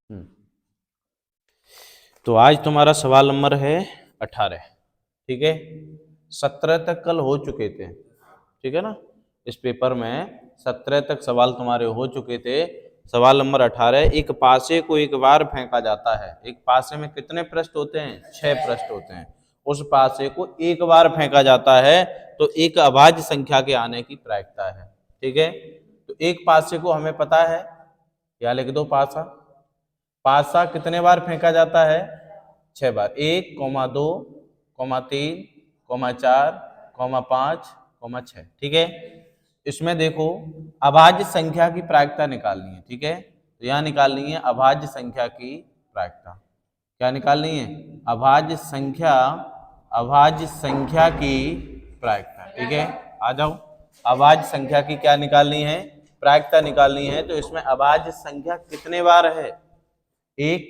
हम्म, तो आज तुम्हारा सवाल नंबर है 18। ठीक है, 17 तक कल हो चुके थे। ठीक है ना, इस पेपर में 17 तक सवाल तुम्हारे हो चुके थे। सवाल नंबर 18, एक पासे को एक बार फेंका जाता है। एक पासे में कितने पृष्ठ होते हैं? 6 पृष्ठ होते हैं। उस पासे को एक बार फेंका जाता है तो एक अभाज्य संख्या के आने की प्रायिकता है। ठीक है, तो एक पासे को हमें पता है, या लिख दो पासा। पासा कितने बार फेंका जाता है? 6 बार। 1, 2, 3, 4, 5, 6। ठीक है, इसमें देखो अभाज्य संख्या की प्रायिकता निकालनी है। ठीक है, तो यहाँ निकालनी है अभाज्य संख्या की प्रायिकता। क्या निकालनी है? अभाज्य संख्या की प्रायिकता। ठीक है, आ जाओ। अभाज्य संख्या की क्या निकालनी है? प्रायिकता निकालनी है। तो इसमें अभाज्य संख्या कितने बार है? एक।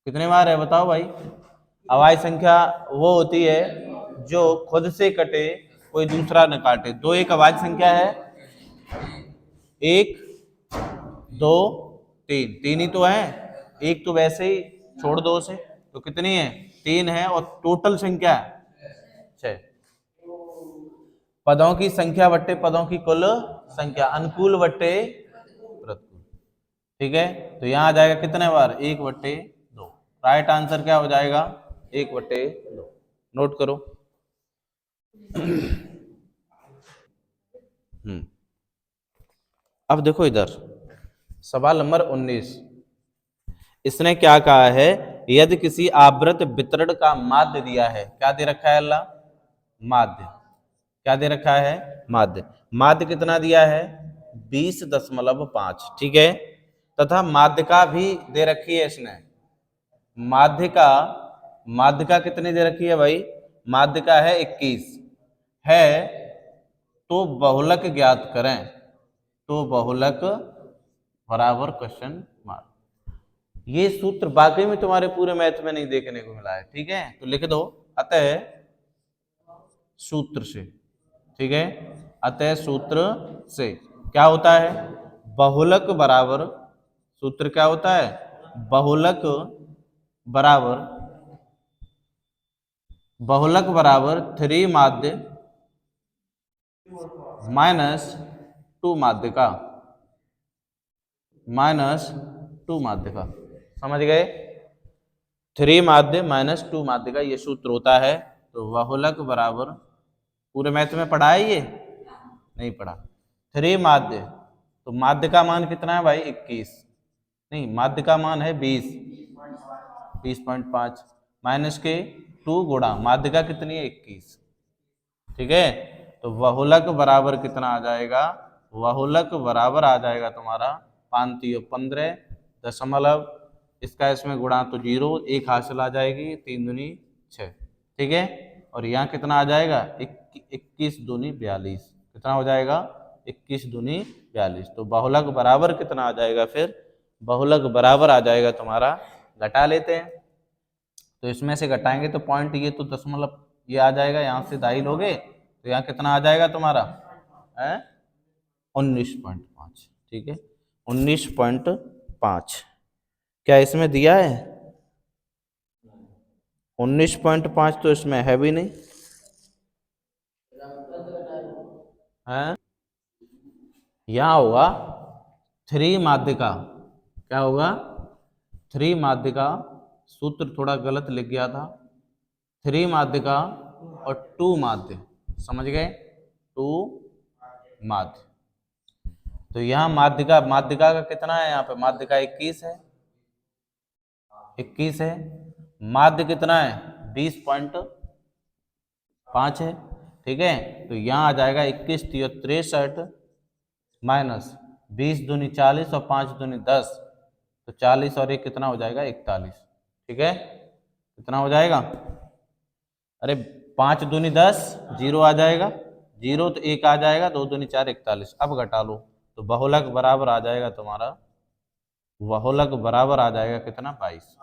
कितने बार है बताओ भाई? अभाज्य संख्या वो होती है जो खुद से कटे, कोई दूसरा न काटे। दो एक अभाज्य संख्या है। 1, 2, 3। 3 ही तो है, एक तो वैसे ही छोड़ दो उसे। तो कितनी है? 3 है। और टोटल संख्या 6। पदों की संख्या बट्टे पदों की कुल संख्या, अनुकूल बट्टे प्रतिकूल। ठीक है, तो यहां आ जाएगा कितने बार? 1/2। राइट आंसर क्या हो जाएगा? 1/2। नोट करो। अब देखो इधर सवाल नंबर 19। इसने क्या कहा है? यदि किसी आवृत वितरण का माध्य दिया है, क्या दे रखा है अल्लाह? माध्य। क्या दे रखा है? माध्य। माध्य कितना दिया है? 20.5। ठीक है, तथा माध्यिका भी दे रखी है इसने। माध्यिका, माध्यिका कितनी दे रखी है भाई? माध्यिका है 21 है। तो बहुलक ज्ञात करें। तो बहुलक बराबर क्वेश्चन मार्क। ये सूत्र वाकई में तुम्हारे पूरे मैथ में नहीं देखने को मिला है। ठीक है, तो लिख दो अतः सूत्र से। ठीक है, अतः सूत्र से क्या होता है? बहुलक बराबर, सूत्र क्या होता है? बहुलक बराबर, बहुलक बराबर 3 माध्य -2 माध्यिका, -2 माध्यिका। समझ गए? 3 माध्य -2 माध्यिका ये सूत्र होता है। तो बहुलक बराबर, पूरे मैथ में पढ़ा है ये? नहीं पढ़ा। 3 माध्य, तो माध्य का मान कितना है भाई? 21। नहीं, माध्य का मान है 20.5 माइनस के 2 गुणा माध्य का कितनी है? 21। ठीक है, तो बहुलक बराबर कितना आ जाएगा? बहुलक बराबर आ जाएगा तुम्हारा 5×15 इसका इसमें गुणा तो 0, 1 हासिल आ जाएगी, 3 दूनी 6। ठीक है, और यहाँ कितना आ जाएगा? 21 दूनी 42। कितना हो जाएगा? 21 दूनी 42। तो बहुलक बराबर कितना आ जाएगा फिर? बहुलक बराबर आ जाएगा तुम्हारा, घटा लेते हैं। तो इसमें से घटाएंगे तो पॉइंट, ये तो दशमलव ये आ जाएगा, यहाँ से दाई लोगे तो यहाँ कितना आ जाएगा तुम्हारा? 19.5। ठीक है, 19.5। क्या इसमें दिया है? 19.5 तो इसमें है भी नहीं है। यहाँ होगा 3 माध्यिका। क्या होगा? 3 माध्यिका। सूत्र थोड़ा गलत लिख गया था। 3 माध्यिका और 2 माध्य। समझ गए? 2 माध्य। तो यहाँ माध्यिका, माध्यिका का कितना है? यहाँ पे माध्यिका 21 है। 21 है। माध्य कितना है? 20.5 है। ठीक है, तो यहाँ आ जाएगा 21 × 63 माइनस 20 दूनी 40 और 5 दूनी 10। तो 40 और 1 कितना हो जाएगा? 41। ठीक है, कितना हो जाएगा? अरे 5 दूनी 10, 0 आ जाएगा, 0 तो 1 आ जाएगा, 2 दूनी 4, 41। अब घटा लो तो बहुलक बराबर आ जाएगा तुम्हारा, बहुलक बराबर आ जाएगा कितना? 22।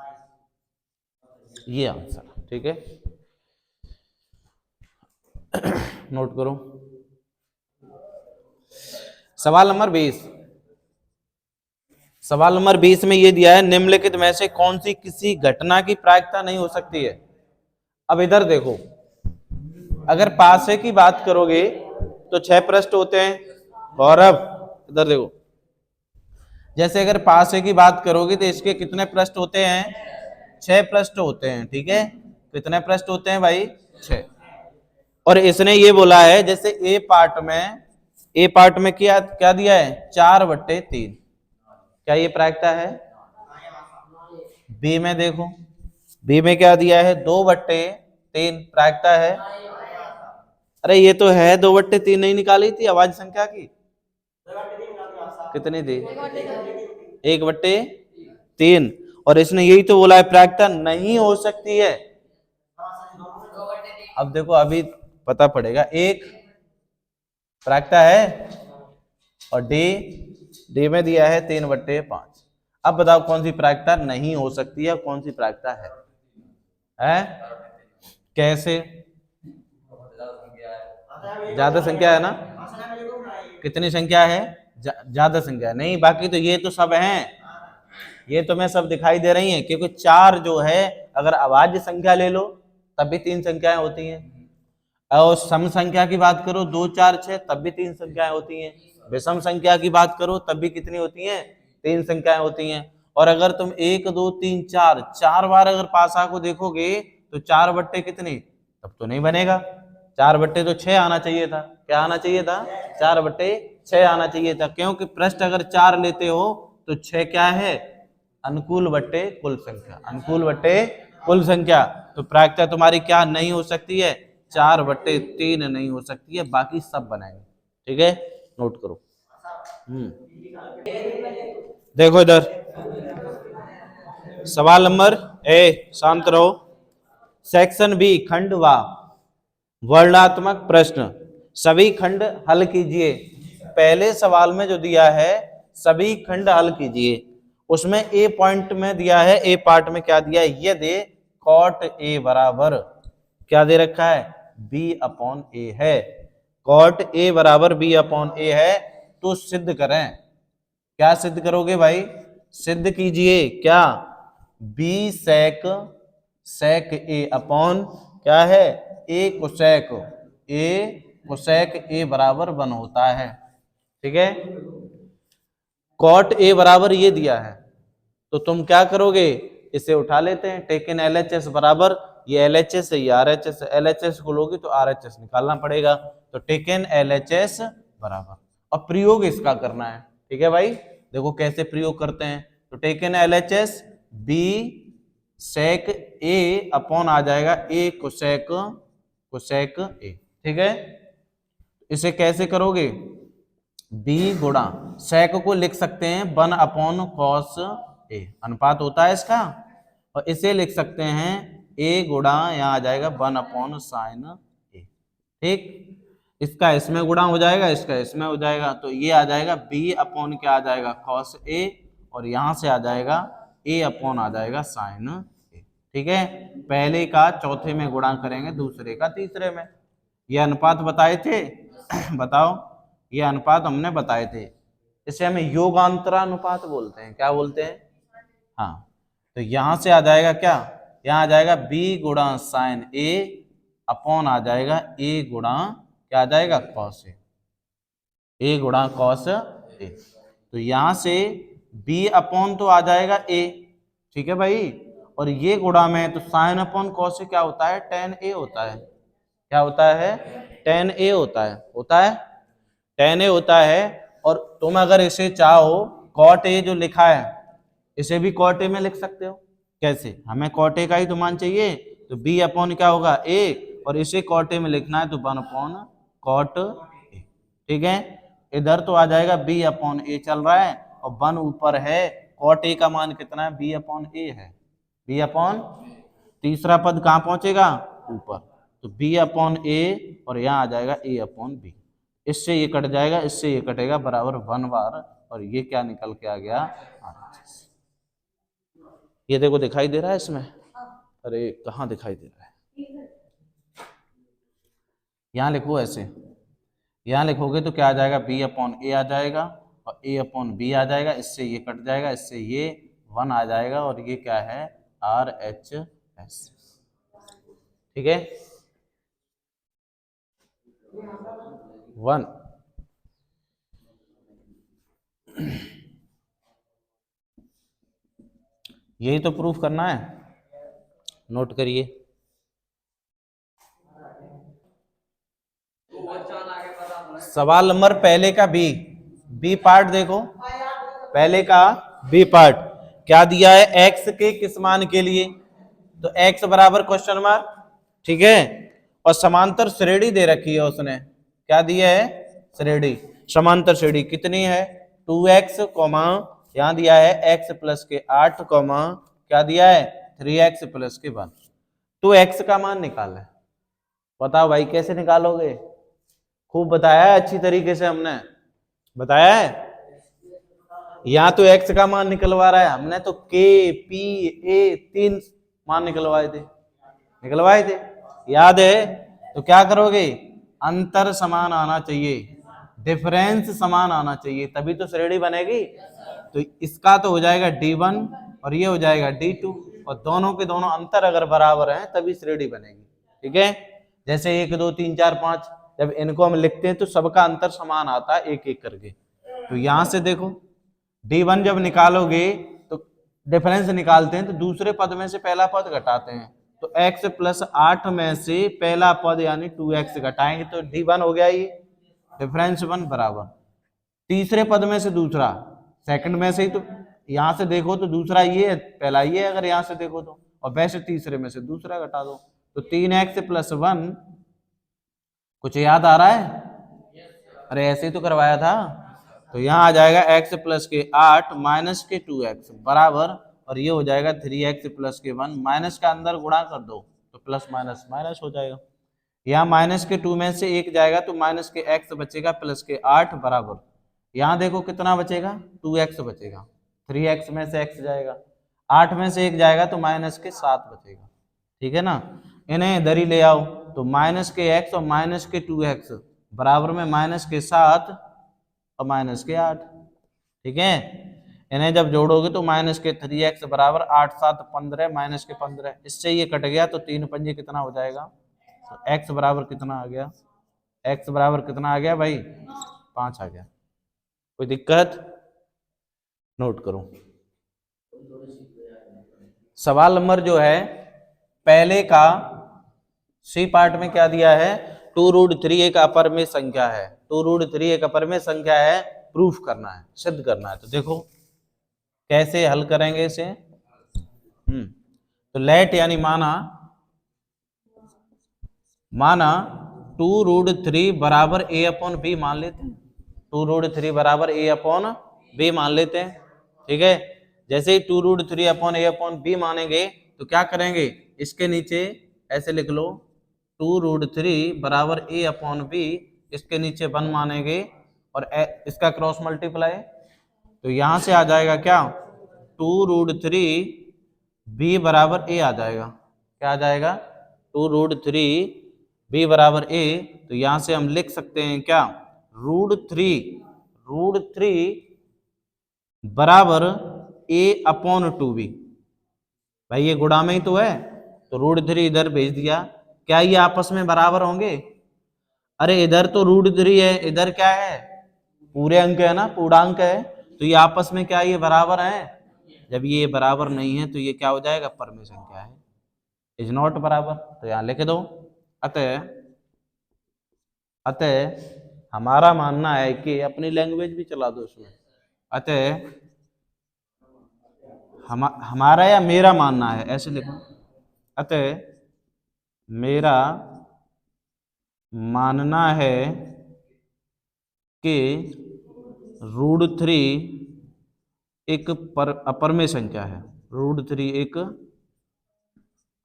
ये आंसर। ठीक है, नोट करो। सवाल नंबर 20। सवाल नंबर 20 में ये दिया है, निम्नलिखित में से कौन सी किसी घटना की प्रायिकता नहीं हो सकती है। अब इधर देखो, अगर पासे की बात करोगे तो 6 पृष्ठ होते हैं। गौरव इधर देखो, जैसे अगर पासे की बात करोगे तो इसके कितने पृष्ठ होते हैं? 6 पृष्ठ होते हैं। ठीक है, कितने पृष्ठ होते हैं भाई? 6। और इसने ये बोला है, जैसे ए पार्ट में क्या क्या दिया है? 4/3। क्या ये प्रायिकता है? बी में देखो, बी में क्या दिया है? 2/3 प्रायिकता है। अरे ये तो है 2/3, नहीं निकाली थी आवाज संख्या की? कितनी थी? 1/3। और इसने यही तो बोला है प्रायिकता नहीं हो सकती है। अब देखो, अभी पता पड़ेगा। एक प्रायिकता है और डी में दिया है 3/5। अब बताओ कौन सी प्रायिकता नहीं हो सकती है, कौन सी प्रायिकता है? कैसे? ज्यादा संख्या है ना? कितनी संख्या है? ज्यादा संख्या नहीं, बाकी तो ये तो सब हैं, ये तो मैं सब दिखाई दे रही हैं, क्योंकि 4 जो है, अगर अभाज्य संख्या ले लो तब भी 3 संख्याएं होती हैं, और सम संख्या की बात करो 2 4 6 तब भी 3 संख्याएं होती हैं, विषम संख्या की बात करो तब भी कितनी होती हैं? 3 संख्याएं होती हैं। और अगर तुम 1 2 3 4 4 बार अगर पासा को देखोगे तो 4 बट्टे कितने? तब तो नहीं बनेगा। 4 बट्टे तो 6 आना चाहिए था। क्या आना चाहिए था? 4/6 आना चाहिए था, क्योंकि पृष्ठ अगर 4 लेते हो तो 6 क्या है? अनुकूल बट्टे कुल संख्या, अनुकूल बट्टे कुल संख्या। तो प्रायिकता तुम्हारी क्या नहीं हो सकती है? 4/3 नहीं हो सकती है, बाकी सब बनाएंगे। ठीक है, नोट करो। देखो इधर सवाल नंबर शांत रहो। सेक्शन बी, खंड वा वर्णात्मक प्रश्न। सभी खंड हल कीजिए। पहले सवाल में जो दिया है सभी खंड हल कीजिए, उसमें ए पॉइंट में दिया है, ए पार्ट में क्या दिया है? यदि कॉट ए बराबर क्या दे रखा है? B/A है। कॉट ए बराबर B/A है तो सिद्ध करें। क्या सिद्ध करोगे भाई? सिद्ध कीजिए क्या? B सेक ए अपॉन क्या है? ए कोसेक ए बराबर 1 होता है। ठीक है, कॉट ए बराबर ये दिया है, तो तुम क्या करोगे? इसे उठा लेते हैं। टेकन LHS बराबर, ये LHS है, ये RHS है, LHS को लोगे तो RHS निकालना पड़ेगा। तो टेकन LHS बराबर, अब प्रयोग इसका करना है। ठीक है भाई, देखो कैसे प्रयोग करते हैं। तो टेकन LHS B सेक ए अपॉन आ जाएगा ए कोसेक ए। ठीक है, इसे कैसे करोगे? बी गुणा सेक को लिख सकते हैं 1/कॉस ए, अनुपात होता है इसका। और इसे लिख सकते हैं ए गुणा, यहाँ आ जाएगा 1/साइन ए। ठीक, इसका इसमें गुणा हो जाएगा, इसका इसमें हो जाएगा, तो ये आ जाएगा B/, क्या आ जाएगा? कॉस ए, और यहां से आ जाएगा A/, आ जाएगा साइन ए। ठीक है, पहले का चौथे में गुणा करेंगे, दूसरे का तीसरे में। ये अनुपात बताए थे बताओ, ये अनुपात हमने बताए थे, इसे हमें योगांतरानुपात बोलते हैं। क्या बोलते हैं? हाँ, तो यहां से आ जाएगा क्या? यहाँ आ जाएगा B गुणा साइन ए अपॉन आ जाएगा A गुणा क्या आ जाएगा? कॉस ए गुणा कॉस ए। तो यहां से B/, तो आ जाएगा A। ठीक है भाई, और ये गुणा में तो साइन अपॉन कॉस क्या होता है? tan A होता है। क्या होता है? tan A होता है tan A होता है। और तुम अगर इसे चाहो cot A जो लिखा है, इसे भी cot A में लिख सकते हो। कैसे? हमें cot A का ही तो मान चाहिए, तो B/, क्या होगा? A, और इसे cot A में लिखना है तो 1/cot A। ठीक है, इधर तो आ जाएगा B/A चल रहा है, और 1 ऊपर है, cot A का मान कितना है? B/A है। B/, तीसरा पद कहाँ पहुंचेगा? ऊपर, तो B/A, और यहाँ आ जाएगा A/B। इससे ये कट जाएगा, इससे ये कटेगा, बराबर 1 बार, और ये क्या निकल के आ गया? RHS। ये देखो दिखाई दे रहा है इसमें? अरे कहाँ दिखाई दे रहा है? यहाँ लिखो ऐसे, यहाँ लिखोगे तो क्या आ जाएगा? B/A आ जाएगा, और a अपॉन बी आ जाएगा, इससे ये कट जाएगा, इससे ये 1 आ जाएगा, और ये क्या है RHS। ठीक है 1। यही तो प्रूफ करना है, नोट करिए। सवाल नंबर पहले का बी पार्ट देखो, पहले का बी पार्ट क्या दिया है, x के किस मान के लिए, तो x बराबर क्वेश्चन मार्क, ठीक है, और समांतर श्रेणी दे रखी है उसने, क्या दिया है, श्रेणी, समांतर श्रेणी कितनी है 2x, यहां दिया है x प्लस के 8, क्या दिया है 3x प्लस के 1। तो x का मान निकालना है, बताओ भाई कैसे निकालोगे, खूब बताया है, अच्छी तरीके से हमने बताया है। यहाँ तो x का मान निकलवा रहा है, हमने तो k p a 3 मान निकलवाए थे, याद है। तो क्या करोगे, अंतर समान आना चाहिए, डिफरेंस समान आना चाहिए, तभी तो श्रेणी बनेगी। तो इसका तो हो जाएगा D1 और ये हो जाएगा D2, और दोनों के दोनों अंतर अगर बराबर हैं तभी श्रेणी बनेगी। ठीक है, जैसे 1 2 3 4 5, जब इनको हम लिखते हैं तो सबका अंतर समान आता है एक एक करके। तो यहां से देखो D1 जब निकालोगे तो डिफरेंस निकालते हैं तो दूसरे पद में से पहला पद घटाते हैं, तो x प्लस 8 में से पहला पद यानी 2x घटाएंगे तो D1 हो गया, ये डिफरेंस 1 बराबर तीसरे पद में से दूसरा, सेकंड में से ही तो यहां से देखो तो दूसरा ये है, पहला ये है अगर यहां से देखो तो, और वैसे तीसरे में से दूसरा घटा दो तो 3x प्लस 1, कुछ याद आ रहा है, अरे ऐसे ही तो करवाया था। तो यहाँ आ जाएगा x प्लस के 8 माइनस के 2x बराबर, और ये हो जाएगा 3x प्लस के 1, माइनस का अंदर गुणा कर दो तो प्लस माइनस माइनस हो जाएगा, यहाँ माइनस के 2 में से 1 जाएगा तो माइनस के x बचेगा प्लस के 8 बराबर, यहाँ देखो कितना बचेगा 2x बचेगा, 3x में से x जाएगा, 8 में से 1 जाएगा तो माइनस के 7 बचेगा। ठीक है ना, इन्हें इधर ही ले आओ तो माइनस के x और माइनस के 2x बराबर में माइनस के 7 और माइनस के 8। ठीक है, इन्हें जब जोड़ोगे तो माइनस के 3x बराबर 8 7 15 माइनस के 15, इससे ये कट गया तो 3 पंजे कितना हो जाएगा, तो x बराबर कितना आ गया, x बराबर कितना आ गया भाई 5 आ गया। कोई दिक्कत, नोट करो। सवाल नंबर जो है पहले का सी पार्ट में क्या दिया है, 2√3 एक अपरिमेय संख्या है, 2√3 एक अपरिमेय संख्या है, प्रूफ करना है, सिद्ध करना है। तो देखो कैसे हल करेंगे इसे, तो लेट यानी माना 2√3 बराबर a अपॉन बी मान लेते हैं, 2√3 बराबर a अपॉन बी मान लेते हैं। ठीक है, जैसे ही 2√3 अपॉन a अपॉन बी मानेंगे तो क्या करेंगे, इसके नीचे ऐसे लिख लो 2√3 बराबर a अपॉन बी, इसके नीचे 1 मानेंगे और इसका क्रॉस मल्टीप्लाई, तो यहां से आ जाएगा क्या 2√3 b बराबर a आ जाएगा, क्या आ जाएगा 2√3 b बराबर a, तो यहां से हम लिख सकते हैं क्या √3 बराबर a अपॉन 2b, भाई ये गुणा में ही तो है, तो √3 इधर भेज दिया, क्या ये आपस में बराबर होंगे, अरे इधर तो √3 है, इधर क्या है पूरे अंक है ना, पूर्णांक है, तो ये आपस में क्या ये बराबर है, जब ये बराबर नहीं है तो ये क्या हो जाएगा परिमेय संख्या है, इज नॉट बराबर, तो यहां लिख दो। अतः हमारा मानना है कि अपनी लैंग्वेज भी चला दो इसमें, अतः हमारा या मेरा मानना है ऐसे लिखो, अतः मेरा मानना है कि √3 एक अपरिमेय संख्या है, √3 एक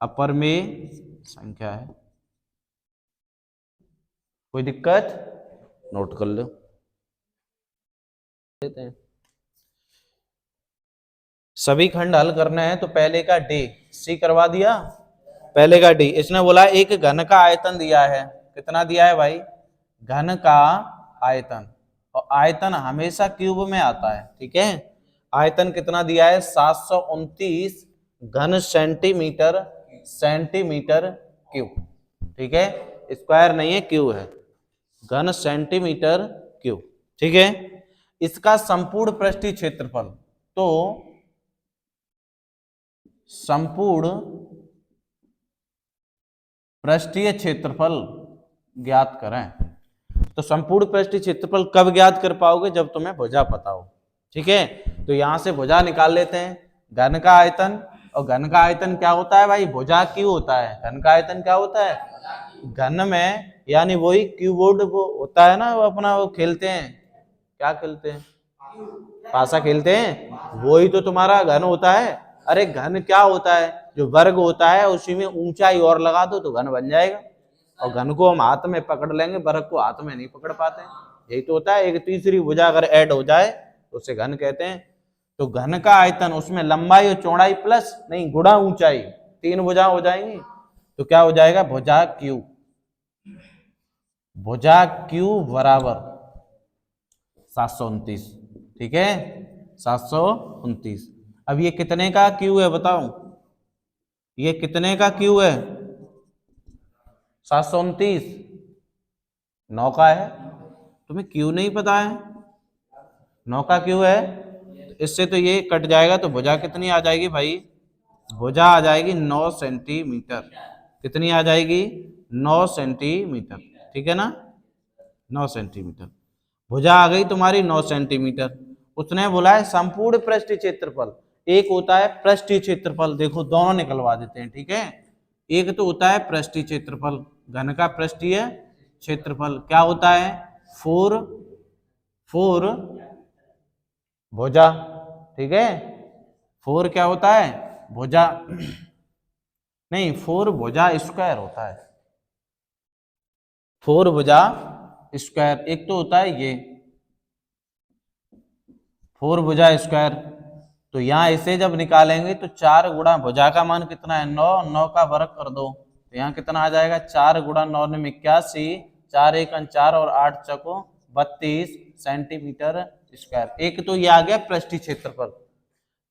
अपरिमेय संख्या है। कोई दिक्कत, नोट कर लो। सभी खंड हल करने हैं तो पहले का डी सी करवा दिया, पहले का डी, इसने बोला एक घन का आयतन दिया है, कितना दिया है भाई, घन का आयतन, और आयतन हमेशा क्यूब में आता है, ठीक है। आयतन कितना दिया है, 729 घन सेंटीमीटर, सेंटीमीटर क्यूब, ठीक है, स्क्वायर नहीं है, क्यूब है, घन सेंटीमीटर क्यूब, ठीक है। इसका संपूर्ण पृष्ठीय क्षेत्रफल, तो संपूर्ण पृष्ठीय क्षेत्रफल ज्ञात करें। तो संपूर्ण पृष्ठीय क्षेत्रफल कब ज्ञात कर पाओगे, जब तुम्हें भुजा पता हो, ठीक है। तो यहां से भुजा निकाल लेते हैं, घन का आयतन, और घन का आयतन क्या होता है भाई, भुजा क्यों होता है, घन का आयतन क्या होता है, घन में, यानी वही क्यूबोर्ड वो होता है ना, वो अपना वो खेलते हैं, क्या खेलते हैं, पासा खेलते हैं, वही तो तुम्हारा घन होता है। अरे घन क्या होता है, जो वर्ग होता है उसी में ऊंचाई और लगा दो तो घन बन जाएगा, और घन को हम हाथ में पकड़ लेंगे, वर्ग को हाथ में नहीं पकड़ पाते, यही तो होता है। एक तीसरी भुजा अगर ऐड हो जाए तो उसे घन कहते हैं। तो घन का आयतन, उसमें लंबाई और चौड़ाई प्लस नहीं गुणा ऊंचाई, तीन भुजा हो जाएंगी, तो क्या हो जाएगा, भुजा क्यू, भुजा क्यू बराबर 729, ठीक है, 729। अब ये कितने का क्यू है बताओ, ये कितने का क्यू है, 729, 9 का है, तुम्हें क्यू नहीं पता है, 9 का क्यू है, तो इससे तो ये कट जाएगा, तो भुजा कितनी आ जाएगी भाई, भुजा आ जाएगी 9 सेंटीमीटर, कितनी आ जाएगी, 9 सेंटीमीटर, ठीक है ना, 9 सेंटीमीटर, भुजा आ गई तुम्हारी 9 सेंटीमीटर। उसने बोला है संपूर्ण पृष्ठीय क्षेत्रफल, एक होता है पृष्ठीय क्षेत्रफल, देखो दोनों निकलवा देते हैं, ठीक है। एक तो होता है पृष्ठीय क्षेत्रफल, घन का पृष्ठीय क्षेत्रफल क्या होता है, 4 4 भुजा, ठीक है, 4 क्या होता है, भुजा नहीं, 4 भुजा स्क्वायर होता है, 4 भुजा स्क्वायर, एक तो होता है ये 4 भुजा स्क्वायर। तो यहाँ इसे जब निकालेंगे तो 4 गुणा भुजा का मान कितना है, 9, 9 का वर्ग कर दो, तो यहाँ कितना आ जाएगा, 4 गुणा 9 में 81, 4 एक 4 और 8 चको 32 सेंटीमीटर स्क्वायर। एक तो ये आ गया पृष्ठीय क्षेत्रफल।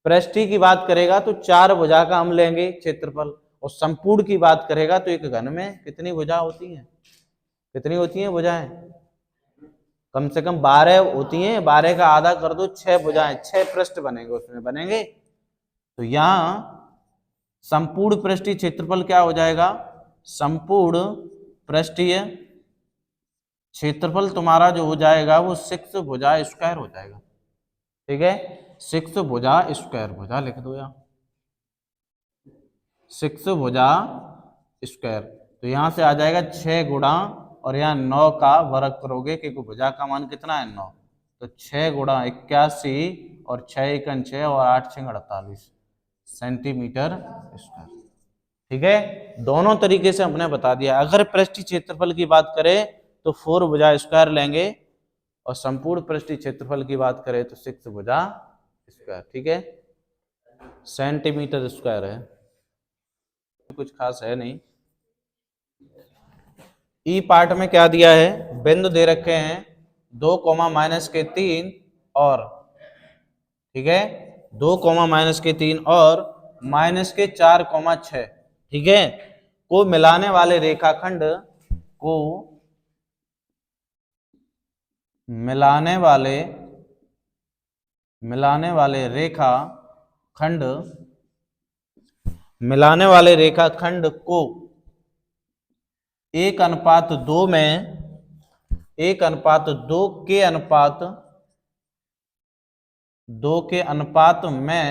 पृष्ठीय की बात करेगा तो 4 भुजा का हम लेंगे क्षेत्रफल, और संपूर्ण की बात करेगा तो एक घन में कितनी भुजा होती है, कितनी होती है भुजाएं, कम से कम 12 होती हैं, 12 का आधा कर दो, 6 भुजाएं, 6 पृष्ठ बनेंगे, उसमें बनेंगे। तो यहां संपूर्ण पृष्ठीय क्षेत्रफल क्या हो जाएगा, संपूर्ण पृष्ठीय क्षेत्रफल तुम्हारा जो हो जाएगा वो 6 भुजा स्क्वायर हो जाएगा, ठीक है, 6 भुजा स्क्वायर, भुजा लिख दो यहाँ, 6 भुजा स्क्वायर। तो यहां से आ जाएगा 6 गुणा, और यहाँ 9 का वर्ग करोगे क्योंकि भुजा का मान कितना है, 9, तो 6 गुणा 81, और 6 एकन 6 और 8 6 48 सेंटीमीटर स्क्वायर, ठीक है। दोनों तरीके से हमने बता दिया। अगर पृष्ठीय क्षेत्रफल की बात करें तो 4 भुजा स्क्वायर लेंगे, और संपूर्ण पृष्ठीय क्षेत्रफल की बात करें तो 6 भुजा स्क्वायर, ठीक है, सेंटीमीटर स्क्वायर है, कुछ खास है नहीं। ई पार्ट में क्या दिया है, बिंदु दे रखे हैं 2 माइनस के 3 और, ठीक है, 2 माइनस के 3 और माइनस के 4 6, ठीक है, को मिलाने वाले रेखाखंड को मिलाने वाले रेखाखंड, मिलाने वाले रेखाखंड को 1:2 में, 1:2 के अनुपात 2 के अनुपात में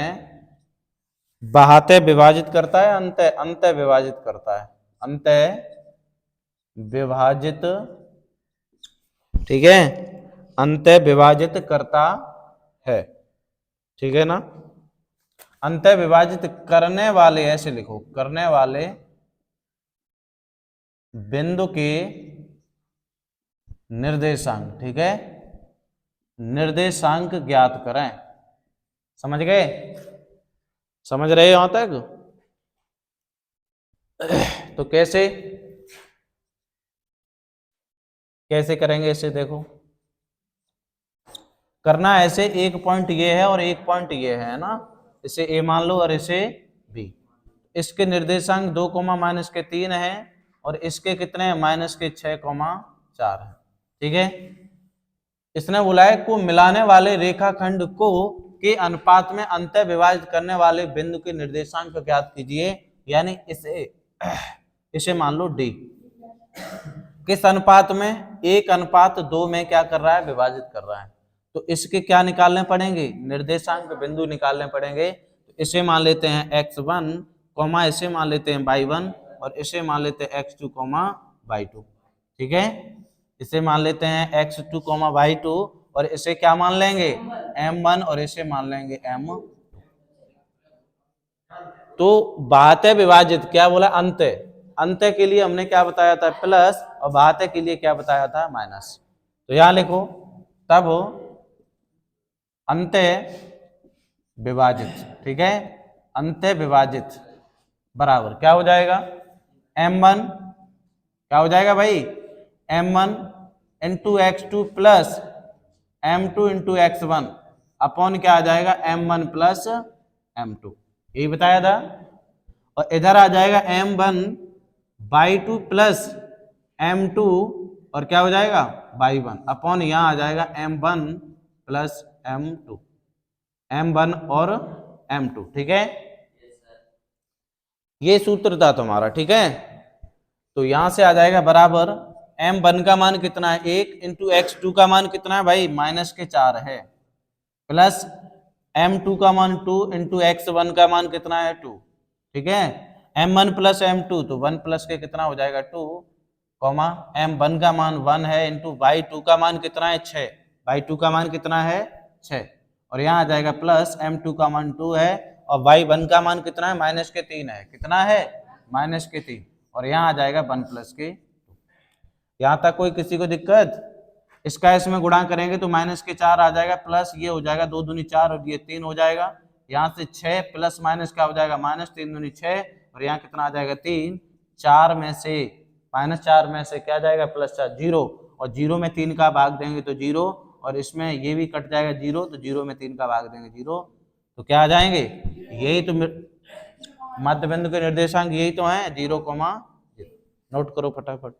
बहाते विभाजित करता है, अंत अंत विभाजित करता है, अंत विभाजित, ठीक है, अंत विभाजित करता है, ठीक है ना। अंत विभाजित करने वाले, ऐसे लिखो, करने वाले बिंदु के निर्देशांक, ठीक है, निर्देशांक ज्ञात करें। समझ गए, समझ रहे हो यहां तक। तो कैसे कैसे करेंगे इसे, देखो करना ऐसे, एक पॉइंट ये है और एक पॉइंट ये है ना, इसे ए मान लो और इसे बी। इसके निर्देशांक 2, -3 है और इसके कितने हैं, -6, 4 है। ठीक है, इसने बोला है को मिलाने वाले रेखाखंड को के अनुपात में अंतः विभाजित करने वाले बिंदु के निर्देशांक ज्ञात कीजिए, यानी इसे मान लो डी। किस अनुपात में, 1:2 में क्या कर रहा है, विभाजित कर रहा है। तो इसके क्या निकालने पड़ेंगे, निर्देशांक बिंदु निकालने पड़ेंगे। तो इसे मान लेते हैं x1, इसे मान लेते हैं y1 और इसे मान लेते हैं x2, y2। ठीक है, इसे मान लेते हैं x2, y2 और इसे क्या मान लेंगे, m1 और इसे मान लेंगे m। तो बाह्य विभाजित क्या बोला, अंत। अंत के लिए हमने क्या बताया था, प्लस, और बाह्य के लिए क्या बताया था, माइनस। तो यहां लिखो तब अंत विभाजित। ठीक है, अंत विभाजित बराबर क्या हो जाएगा, m1 क्या हो जाएगा भाई, m1 into x2 plus m2 into x1 upon क्या आ जाएगा, m1 प्लस m2, यही बताया था। और इधर आ जाएगा m1/2 प्लस m2 और क्या हो जाएगा, y1 अपॉन यहां आ जाएगा m1 प्लस m2, m1 और m2। ठीक है, ये सूत्र था तुम्हारा। ठीक है, तो यहां से आ जाएगा बराबर m1 का मान कितना है, 1 इंटू x2 का मान कितना है भाई, -4 है, प्लस m2 का मान 2 इंटू x1 का मान कितना है, 2। ठीक है, m1 प्लस m2 तो 1 प्लस के कितना हो जाएगा, 2, m1 का मान 1 है इंटू y2 का मान कितना है, 6, y2 का मान कितना है, 6, और यहाँ आ जाएगा प्लस m2 का मान 2 है और y1 का मान कितना है, -3 है, कितना है, -3, और यहाँ आ जाएगा 1 प्लस के 2। यहाँ तक कोई किसी को दिक्कत, इसका इसमें गुणा करेंगे तो -4 आ जाएगा, प्लस ये हो जाएगा 2 दूनी 4 और ये 3 हो जाएगा, यहाँ से 6 प्लस माइनस क्या हो जाएगा, -3 दूनी 6 और यहाँ कितना आ जाएगा, 3, 4 में से -4 में से क्या जाएगा, +4, 0, और 0 में 3 का भाग देंगे तो 0, और इसमें ये भी कट जाएगा 0, तो 0 में 3 का भाग देंगे 0, तो क्या आ जाएंगे, यही तो मध्य बिंदु के निर्देशांक यही तो है, 0, नोट करो फटाफट।